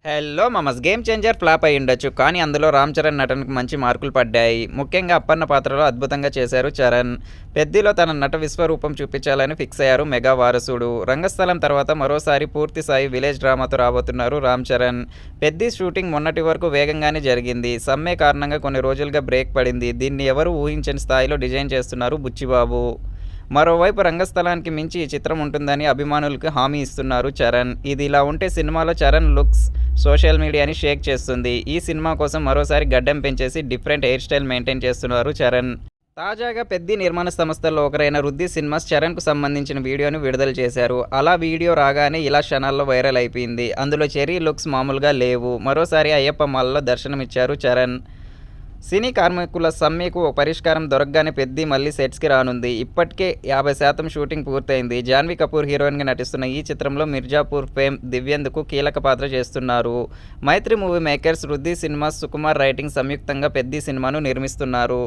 Hello మామస్! 'Game changer' flop అయ్యుండొచ్చు. కానీ అందులో రామ్ చరణ్ నటనకు మంచి మార్కులు పడ్డాయి. ముఖ్యంగా అప్పన్న పాత్రలో అద్భుతంగా చేశారు చరణ్. 'పెద్ది'లో తన నట విశ్వరూపం చూపించాలని ఫిక్స్ అయ్యారు మెగా వారసుడు. రంగస్థలం తర్వాత మరోసారి పూర్తిస్థాయి విలేజ్ డ్రామాతో రాబోతున్నారు రామ్ చరణ్. 'పెద్ది' షూటింగ్ మొన్నటి వరకు వేగంగానే జరిగింది. సమ్మె కారణంగా కొన్ని రోజులుగా బ్రేక్ పడింది. దీన్ని ఎవరూ ఊహించని స్థాయిలో డిజైన్ చేస్తున్నారు బుచ్చిబాబు. మరోవైపు రంగస్థలానికి మించి ఈ చిత్రం ఉంటుందని అభిమానులకు హామీ ఇస్తున్నారు చరణ్. ఇదిలా ఉంటే సినిమాలో చరణ్ లుక్స్ సోషల్ మీడియాని షేక్ చేస్తుంది. ఈ సినిమా కోసం మరోసారి గడ్డం పెంచేసి డిఫరెంట్ హెయిర్ స్టైల్ మెయింటైన్ చేస్తున్నారు చరణ్. తాజాగా 'పెద్ది' నిర్మాణ సంస్థల్లో ఒకరైన రుద్ధి సినిమాస్ చరణ్‌కు సంబంధించిన వీడియోను విడుదల చేశారు. అలా వీడియో రాగానే ఇలా క్షణాల్లో వైరల్ అయిపోయింది. అందులో చెర్రీ లుక్స్ మామూలుగా లేవు. మరోసారి అయ్యప్ప మాలలో దర్శనమిచ్చారు చరణ్. సినీ కార్మికుల సమ్మెకు ఓ పరిష్కారం దొరకగానే 'పెద్ది' మళ్లీ సెట్స్‌కి రానుంది. ఇప్పటికే 50% షూటింగ్ పూర్తయింది. జాన్వీ కపూర్ హీరోయిన్‌గా నటిస్తున్న ఈ చిత్రంలో మిర్జాపూర్ ఫేమ్ దివ్యందుకు కీలక పాత్ర చేస్తున్నారు. Mythri movie makers, Vriddhi cinemas, Sukumar writing సంయుక్తంగా 'పెద్ది' సినిమాను నిర్మిస్తున్నారు.